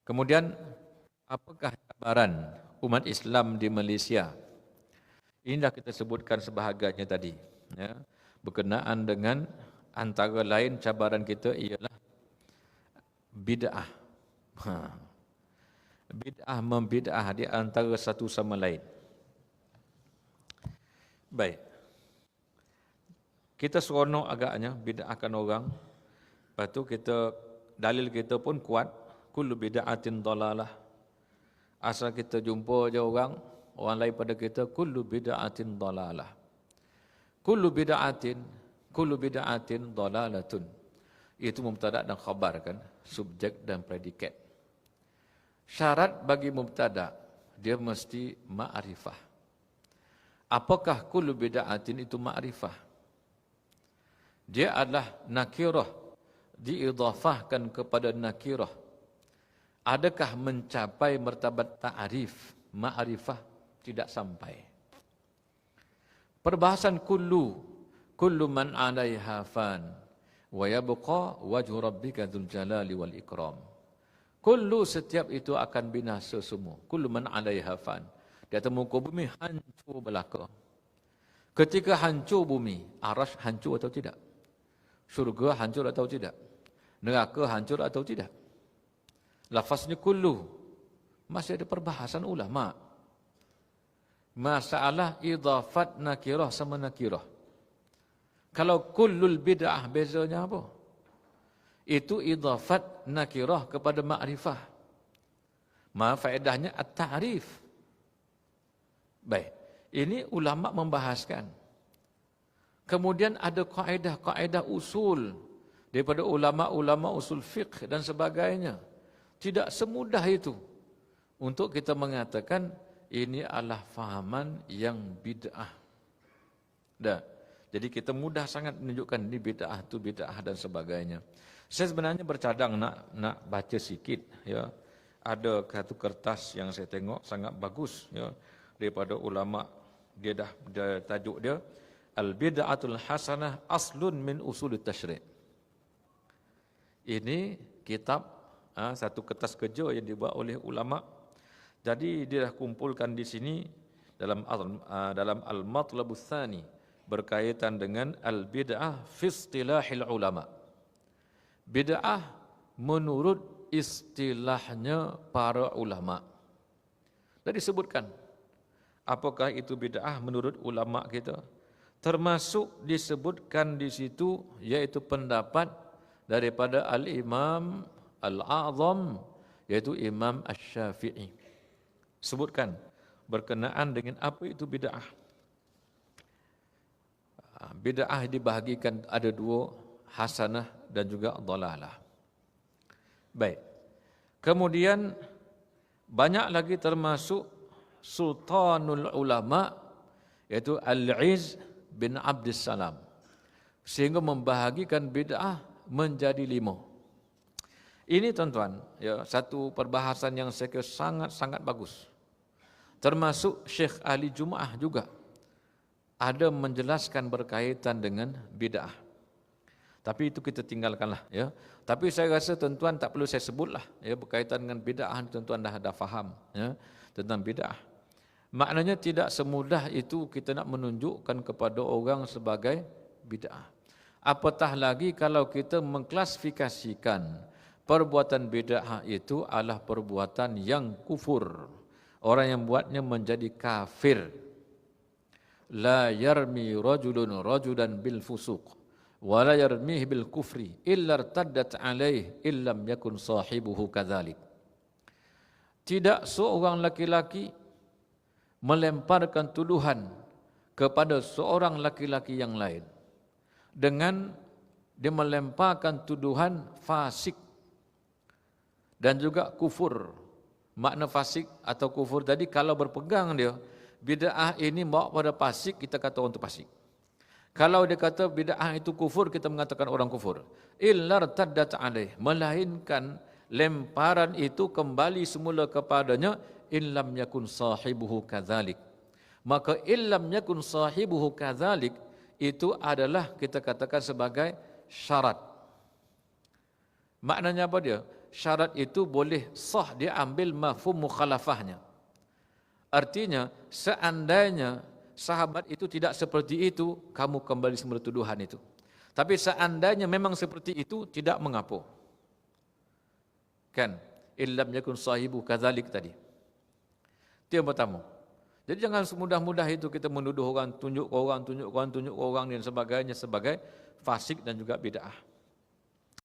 Kemudian, apakah cabaran umat Islam di Malaysia? Inilah kita sebutkan sebahagiannya tadi. Ya. Berkenaan dengan antara lain cabaran kita ialah bid'ah. Ha. Bid'ah membid'ah di antara satu sama lain. Baik. Kita seronok agaknya bid'ahkan orang. Lepas tu dalil kita pun kuat. Kullu bid'atin dalalah. Asal kita jumpa je orang lain pada kita, kullu bid'atin dalalah. Kullu bid'atin dalalatun. Itu mubtada' dan khabar kan, subjek dan predikat. Syarat bagi mubtada' dia mesti ma'rifah. Apakah kullu bid'atin itu ma'rifah? Dia adalah nakirah, diidhafahkan kepada nakirah. Adakah mencapai martabat ta'rif, ma'rifah? Tidak sampai. Perbahasan kullu man 'alaiha fan wa yabqa wajhu rabbika dzul jalali wal ikram. Kullu, setiap itu akan binasa semua. Kullu man 'alaiha fan. Di atas muka bumi hancur belaka. Ketika hancur bumi, arasy hancur atau tidak? Syurga hancur atau tidak? Neraka hancur atau tidak? Lafaznya kullu. Masih ada perbahasan ulama. Masalah idhafat nakirah sama nakirah. Kalau kullul bid'ah, bezanya apa? Itu idhafat nakirah kepada ma'rifah. Faedahnya at-ta'rif. Baik, ini ulama membahaskan. Kemudian ada kaedah-kaedah usul daripada ulama-ulama usul fiqh dan sebagainya. Tidak semudah itu untuk kita mengatakan ini adalah fahaman yang bid'ah. Dah. Jadi kita mudah sangat menunjukkan ini bid'ah, itu bid'ah dan sebagainya. Saya sebenarnya bercadang nak baca sikit, ya. Ada satu kertas yang saya tengok sangat bagus, ya, daripada ulama. Dia tajuk dia Al-Bid'atul Hasanah Aslun min Usul Tasyri'. Ini kitab satu kertas kerja yang dibuat oleh ulama. Jadi dia dah kumpulkan di sini dalam Al-Matlabus Tsani berkaitan dengan al-bid'ah fi istilahil ulama. Bid'ah menurut istilahnya para ulama. Dan disebutkan apakah itu bid'ah menurut ulama kita. Termasuk disebutkan di situ yaitu pendapat daripada al-Imam Al-A'zam, yaitu Imam Asy-Syafi'i. Sebutkan berkenaan dengan apa itu bid'ah. Bid'ah dibahagikan ada dua, hasanah dan juga dhalalah. Baik. Kemudian banyak lagi termasuk sultanul ulama, yaitu Al-Izz bin Abdussalam, sehingga membahagikan bid'ah menjadi 5. Ini tuan-tuan, ya, satu perbahasan yang saya kira sangat-sangat bagus. Termasuk Syekh Ahli Jum'ah juga ada menjelaskan berkaitan dengan bid'ah. Tapi itu kita tinggalkanlah, ya. Tapi saya rasa tuan-tuan tak perlu saya sebutlah, ya, berkaitan dengan bid'ah, tuan-tuan dah faham, ya, tentang bid'ah. Maknanya tidak semudah itu kita nak menunjukkan kepada orang sebagai bid'ah. Apatah lagi kalau kita mengklasifikasikan perbuatan bid'ah itu adalah perbuatan yang kufur. Orang yang buatnya menjadi kafir. La yarmi rajulun rajulan bil fusuq wa la yarmihi bil kufri illa irtaddat alaih illam yakun sahibuhu kadzalik. Tidak seorang laki-laki melemparkan tuduhan kepada seorang laki-laki yang lain dengan dia melemparkan tuduhan fasik dan juga kufur. Makna fasik atau kufur tadi kalau berpegang dia, bid'ah ini bawa pada fasik, kita kata orang itu fasik. Kalau dia kata bid'ah itu kufur, kita mengatakan orang kufur. Illa irtaddat alaih, melainkan lemparan itu kembali semula kepadanya, illam yakun sahibuhu kadzalik. Maka illam yakun sahibuhu kadzalik itu adalah kita katakan sebagai syarat. Maknanya apa dia? syarat itu boleh sah dia ambil mafhum mukhalafahnya. Artinya, seandainya sahabat itu tidak seperti itu, kamu kembali semula tuduhan itu. Tapi seandainya memang seperti itu, tidak mengapa. Kan? Illam yakun sahibu kadzalik tadi. Itu yang pertama. Jadi jangan semudah-mudah itu kita menuduh orang, tunjuk ke orang dan sebagainya sebagai fasik dan juga bid'ah.